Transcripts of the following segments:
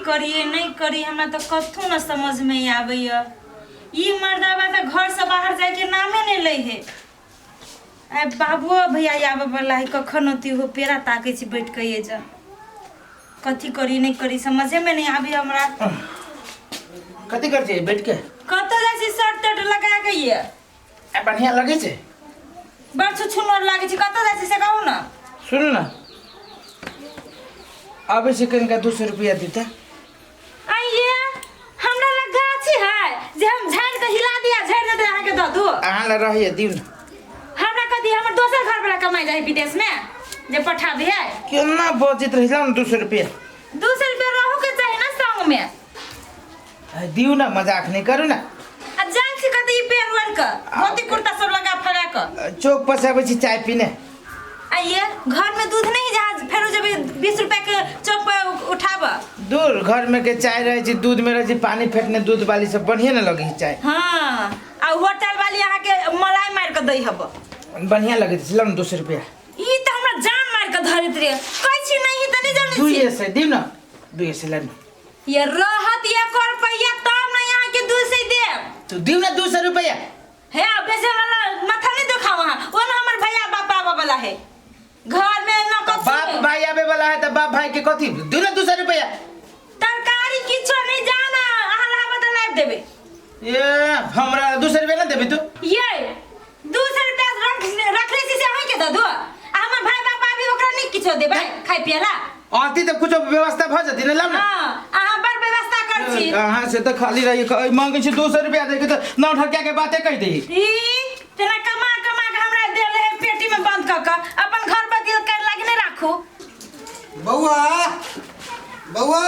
करिए नहीं करी हमरा तो कथू न समझ में आबैया। ई मर्दावा तो घर से बाहर जाए के नामे नहीं ले है। आ बाबू भैया आबे वाला है कखन होती हो पेरा ताके छी बैठ के ये जा कथी करी नहीं करी समझे में नहीं आबी हमरा। कथी कर छै बैठ के कत जैसी शर्ट टट लगा के ये बढ़िया लगे छै बड़ छुछुनर लागे छै कत जैसी से कहू ना। सुन ना अबे से कनिका 200 रुपया देता। आइए हमरा लग गाछी है जे हम झाड़ के हिला दिया झाड़ दे अहाँ के द दो अहाँ ला रहिए दिउ ना हमरा कथी हमर दोसर घर वाला कमाई जाए विदेश में जे पठा दे है केना बचित रहि जाउ 200 रुपया 200 रुपया रहू के चाहे ना संग में दिउ ना मजाक नहीं करू ना। आ जान छी कथी पेर वर का धोती कुर्ता सब लगा फगा का चौक पर से आबै छी चाय पीने। आइए घर में दूध नहीं जहाज फेरो जब 20 रुपया के चौक पर उठाबा दूर घर में के चाय रहे छी दूध में रहे छी पानी फेंकने दूध वाली सब बढ़िया न लगे चाय। हां आ होटल वाली अहाँ के मलाई मार के दई हब बढ़िया लगे छी लन 200 रुपया ई त हमरा जान मार के धरित रे कहै छी नहीं त नहीं जाने छी दुइये से दिउ ना दुइये से लन ये रहत ये कर पैया तब ना यहाँ के 200 दे तो दिउ ना 200 रुपया है बेसे वाला माथा नहीं दिखाओ वहां वो ना हमर भैया बापा आवा वाला है घर में ना कथी बाप भाई आवे वाला है त बाप भाई के कथी दिउ ना 200 रुपया तरकारी किछो नहीं जाना अहाँ ला बदला देबे ये हमरा 200 रुपया ना देबी तू ये 200 रुपया रख ले से अहाँ के द दो हमर भाई बापा भी ओकरा नहीं किछो देबे खाइ पियला आती त कुछ व्यवस्था भ जती न लब ना। हां अहाँ बड़ व्यवस्था कर छी कहां से त खाली रही मांगे छी 200 रुपया दे के त नौ ठकिया के बातें कह दे ई तेना कमा कमा के हमरा देले है पेटी में बंद क के अपन घर पर दिल कर लाग नहीं राखो। बउआ बउआ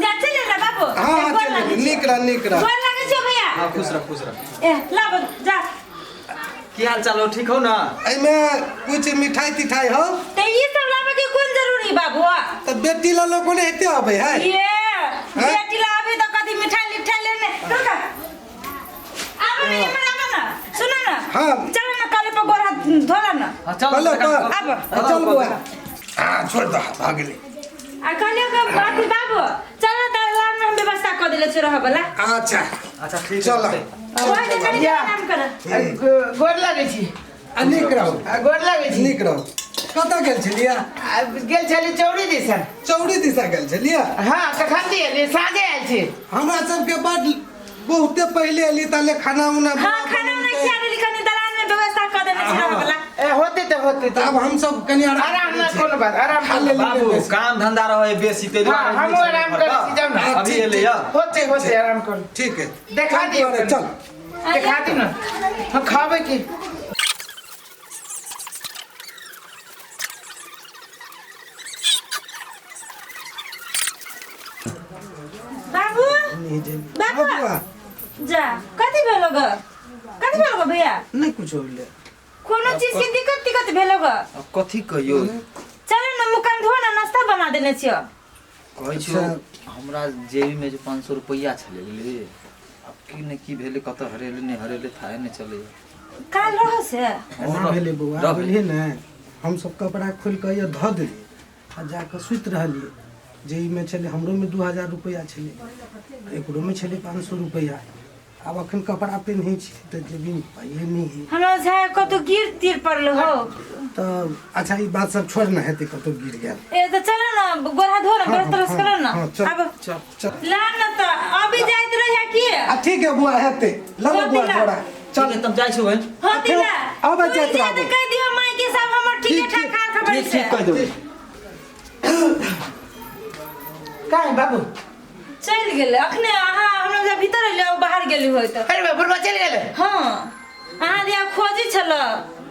जा चले रे बाबू हां चल निक रह गोर लागे छै भैया हां खुश रह ए लाब जा की हाल चाल हो ठीक हो ना। ए में कुछ मिठाई तिठाई हो ते ई सब लाबे के कोन जरूरी बाबू त बेटी ला लोग ने हेते आबे है ये बेटी लाबे त कदी मिठाई लिठाई लेने रुका आबे नहीं हमरा ना सुना ना हां चल ना काले पर गोर हाथ धोला ना चल अब चल बुआ हां छोड़ दो भागले आ कहले के बाबू बाबू चल त लाम में हम व्यवस्था कर देले छ रह वाला अच्छा ठीक चल ओए जे कनी काम कर गोर लागे छी निक रहो गोर लागे छी निक रहो कत गेल छलिया गेल छली चौड़ी दिसन चौड़ी दिशा गेल छलिया हां कखन दिए साँझे आयल छी हमरा सब के बाद बहुते पहले एली ताले खाना उना हां खाना नहीं खिया देली कनी दलान में व्यवस्था कर देले छ रह वाला होते तो अब हम सब कनी आराम ना कोनो बात आराम खा ले बाबू काम धंधा रहे बेसी ते हां हम आराम कर छी जाओ ना अभी एले या होते आराम कर ठीक है देखा दियो चल देखा दी ना हम खावे की बाबू बाबू जा कथी भेलो ग भैया नहीं कुछ होले कोनो चीज के दिक्कत भेलो ग अब कथी कहियो चलो ना मुकान धो ना नाश्ता बना देने छियो कहै छियो हमरा जेबी में जे 500 रुपया छले ले अब की ने की भेले कत हरेले ने हरेले थाए ने चले काल रहो से ना भेले बुआ भेले ना हम सब कपड़ा खोल के ये ध देली आ जाके सुत रहली जेई में छले हमरो में 2000 रुपया छले एकरो में छले 500 रुपया अब अखन कपड़ा पेन्हे छी त जेबी में पाइए नहीं हमरा जा कतो गिर तीर पड़लो हो तो अच्छा ये बात सब छोड़ ना हेते कतो गिर गेल ए तो चलो ना गोरा धो ना बस तरस करो ना अब चल ला ना तो अभी जाइत रहे की ठीक है बुआ हेते ला बुआ थोड़ा चल तब जाय छी बहन होती ना अब जाइत तो रहबो कह दियो माई के सब हमर ठीक ठाक खा खबर से ठीक कह देबे काहे बाबू चल गेले अखने अहाँ हमरा जा भीतर ले बाहर गेली होय त अरे बाबू चल गेले हां अहाँ दिया खोजी छल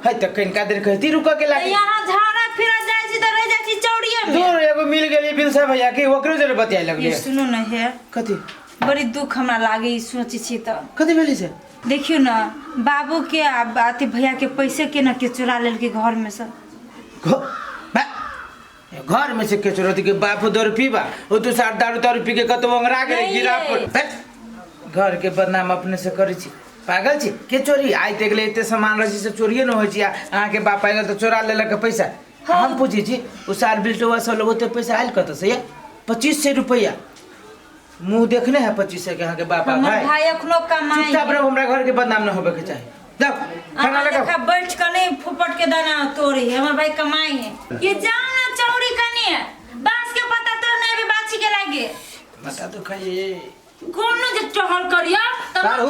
है त कनिका देर कहती रुक के लागी यहाँ झाड़ा फिरा जाय छी त रह जाय छी चौड़िए में दूर एगो मिल गेली बिलसा भैया के ओकरो जरे बतिया लगले सुनो न हे कथी बड़ी दुख हमरा लागे ई सोची छी त कथी भेली से देखियो ना बाबू के आते भैया के पैसे के ना के चुरा लेल के घर में से घर में से के चोरती के बाप दर पीबा ओ तू 60 दारू पी के कतो अंगरा के गिरा पर घर के बदनाम अपने से करी छी पागल छी के चोरी आई तक ले एते सामान रही से चोरिए न होई छी अहाँ के बाप आइल त चोरा लेलक पैसा हम पूछी छी उ सार बिल्टवा सब लोग ओते पैसा आइल कत से 2500 रुपया मुंह देखने है 25 के यहाँ के बापा हमर भाई भाई अखनो कमाई चुपचाप रहो, हमरा घर के बदनाम न होबे के चाही। जाओ खाना अहाँ लगाओ। देखा बैठ कर नहीं फुफट के दाना तोड़ी है, हमर भाई कमाई है। ये जाओ ना चौड़ी कनी है, बांस के पत्ता तो नहीं भी बाछी के लागे। बता तो खाइए। कौन जे टहल करिया तब सारू।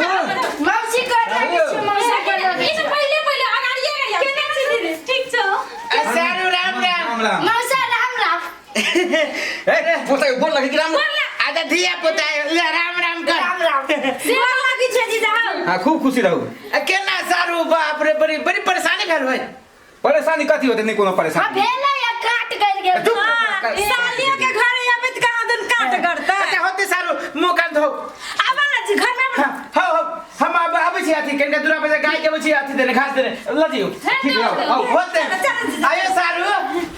मौसी कर रही है, मौसी कर रही है। पहले अगाड़िए केना छी दीदी? ठीक छौ? सारू राम राम। मौसा राम राम। ए पोता बोल लगे कि राम आधा धिया पुता है, राम राम कर। राम राम। सेवा लागी छै जी जाओ। हां खूब खुशी रहू। केना सारू बाप रे, बड़ी बड़ी परेशानी भेल भाई। परेशानी कथी होते नहीं कोनो परेशानी। भेले या काट कर गेल। हां सालिया के घरे आबे त कहां दिन काट करता। अच्छा होते सारू मुंह कान धो। आबा ना जी घर में हां हम अब आबै छी अथी कनिका दूरा पे गाय के आबै छी अथी देने घास देने ल जियो। ठीक है आओ होते आयो सारू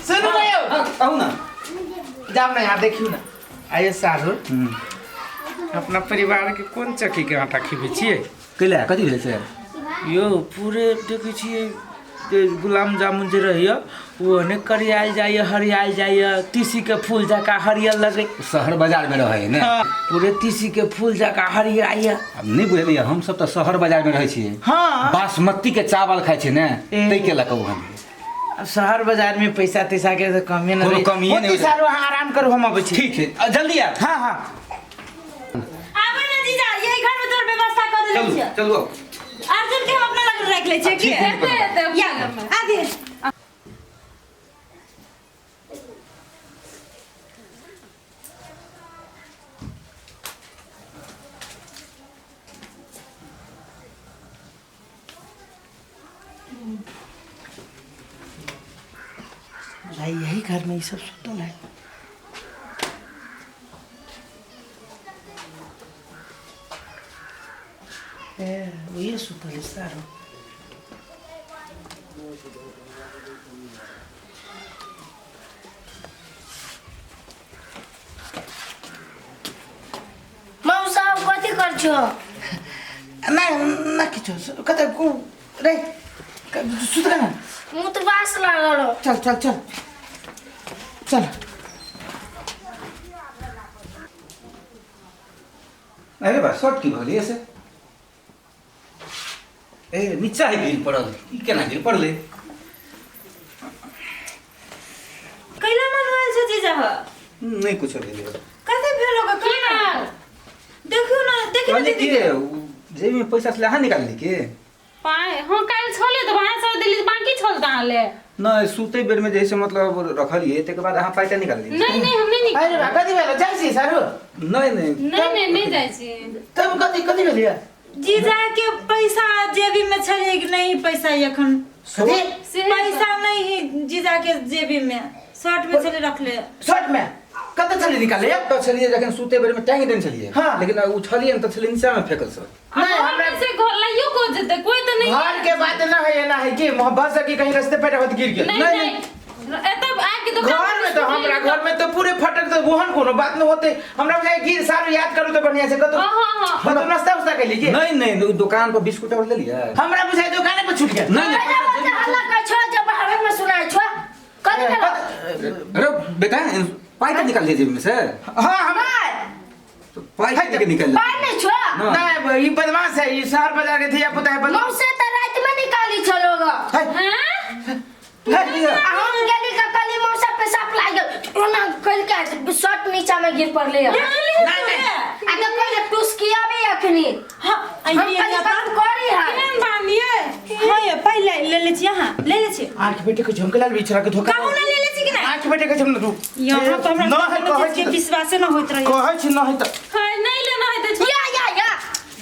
सुन लियो। आओ ना। जाम ना यहाँ देखियो ना। आयो सारू अपना परिवार के कोन चक्की के आटा खिबै छियै? कैला कथी भेल से? यो पूरे देखै छियै जे गुलाब जामुन जे रहैया वो ने करियाल जाइए हरियाल जाइए, तीसी के फूल जका हरियर लगे। शहर बाजार में रहे ने। पूरे तीसी के फूल जका हरियर आइए। अब नहीं बुझलिए हम सब तो शहर बाजार में रहे छिए। हाँ बासमती के चावल खाइ छिए ने तै के लकौ हम। अब शहर बाजार में पैसा तैसा के तो कमी न कोनो कमिए नहीं होती। सारू हाँ आराम करो, हम अबै छी। ठीक है जल्दी आ। हाँ हाँ आबे ना जीजा, यही घर में तोर व्यवस्था कर देले चलू छियै। चलू। अर्जुन के हम अपना लग रख ले छियै की? या आदि भाई यही घर में ये सब सुतल है। ये सुतल है सारू। मौसा कथि कर छो? ना ना किछो कतै को रे सुतल ना। मुंह तो बास लागल। चल चल चल चल। अरे बा शॉर्ट की भली ऐसे। ए नीचा है गिर पड़ल। ई केना गिर पड़ले? कैला मनवाल छो जीजा? नहीं कुछ भेले। कथि भेल होगा केना? देखियो ना, देखियो कहले दीदी। कि जेब में पैसा छले हां निकाल ली के? पाए हाँ काल छोले तो वहां से दिल्ली बाकी छोल कहां ले? ना सुते बेर में जैसे मतलब रखलिए ते के बाद हां पैसा निकाल ली। नहीं नहीं हमने नहीं अरे बा कथि भेल जाइ छी सारू? नहीं नहीं नहीं जाय छी। तब कथि कथि भेलिया? जीजा के पैसा जेबी में छले कि नहीं? पैसा एखन कथि पैसा नहीं जीजा के जेबी में, शर्ट में छले रख ले। शर्ट में कत चली निकाले? तो चलिए जखन सुते बेर में टांग देन चलिए। हाँ। लेकिन उछलिए न तो चलिए नीचा में फेकल सब। नहीं हम हमरा से घर लाइयो को जते कोई तो नहीं। घर के बात ना है ना है कि मोहब्बत से कि कहीं रास्ते पे होत गिर गया। नहीं एतब आके तो घर में तो हमरा घर में तो पूरे फटक तो वहन कोनो बात न होते। हमरा बुझाय गिर सारू याद करू तो बढ़िया से कतो। हाँ मतलब नाश्ता उस्ता कर लीजिए। नहीं नहीं दुकान पर बिस्कुट और ले लिया। हमरा बुझाय दुकाने पे छूट गया। नहीं हल्ला कर छो जब बाहर में सुनाय छो। कथि भेल? अरे बेटा पैसा निकाल लीजिए जेब में से। हां हम तो पैसा लेके निकाल पाई नहीं छो? ना ई बदमाश है, ई शहर बाजार के धिया पुता है बदमाश। मौसे त रात में निकाली छलोगा। हां हम गेली का कली मौसा पेशाब लागल। ओना कल के शर्ट नीचा में गिर पड़ले। नहीं आगे कोई टूस किया भी अखनी। हां हम कल काम करी है। केन बानिए? हां ये पहले ले ले छी, यहां ले ले छी। आंख बेटे के झमकलाल बिछरा के धोखा। काहू ना ले ले छी कि नहीं? आंख बेटे के झमन तू। यहां तो हमरा ना है कहै के छी विश्वास न होइत रही। कहै छी ना है त हां नहीं लेना है तो या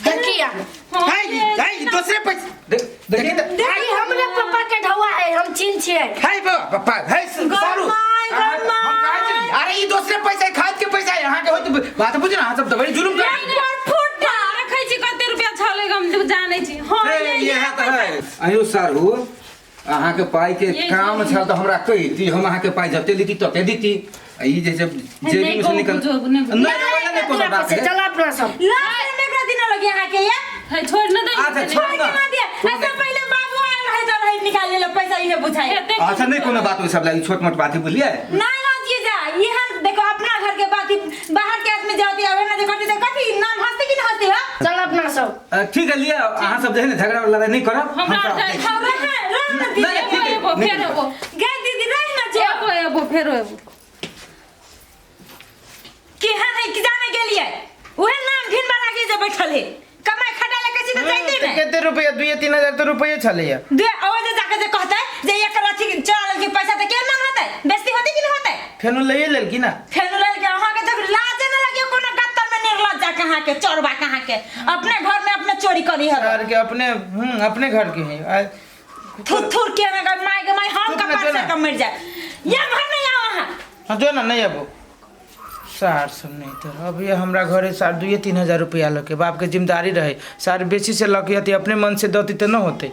देखिया। हाय दूसरे पे देख देखी त देखी हमरे पापा के ढौआ है, हम चिन छिए। हाय पापा हाय सारू गरमाई। हम काहे चली? अरे ई दूसरे पैसा खाद के पैसा यहाँ के होत बात बुझ ना सब तो बड़ी जुलुम कर। फुटा रखै छी कते रुपया छलेगा हम जानै छी। हां ये है तो है। आयो सारू अहाँ के पाई के काम छल तो हमरा कहिती, हम अहाँ के पाई जते लीती तते दीती। ई जैसे जेबी में से निकल नहीं कोनो बात है। चल अपना सब लास्ट में एकरा दिन लगे यहां के या है छोड़ न दे। अच्छा छोड़ ना। ऐसा पहले बाबू आयल रहे तो रहे निकाल ले पैसा इहे बुझाई। अच्छा नहीं कोनो बात सब लगी छोट मोट बात है बोलिए। नहीं ना जीजा, यहां देखो अपना घर के बात ही बाहर के आदमी जाती है ना, देखो ठीक है लिया अहाँ सब जे है ना झगड़ा लड़ाई नहीं करब हमरा हम सब जाए हाँ, रह ना दीदी नहीं, ठीक है, एबो नहीं, फेर एबो गे दीदी रह ना जो एबो फेर एबो केहन है कि जाने के लिए उहे नाम घिन वाला के जे बैठल है कमाई खटा ले कैसी तो जाइते ना कते रुपया 2-3 हजार तो रुपये छलैया दे आवाज जाके जे कहता है जे एक अथी चढ़ल के पैसा त के मांगता है बेइज्जती होती कि नहीं होता है फेनु लइए लेल की ना फेनुरल के अहाँ के जब लाज न लगे कोनो गत्तर में निर्लज्जा कहाँ के चोरबा कहाँ के अपने घर में अपने चोरी करी है घर के अपने घर के हैं थुर थुर के ना माय के माय हम चुप का ना, पास चल ना। से मर जाए ये घर नहीं आओ वहां हाँ जो ना नहीं अब सार सब नहीं तो अब ये हमरा घरे सार 2-3 हजार रुपया लगे बाप के जिम्मेदारी रहे सार बेची से लगे अपने मन से दती तो न होते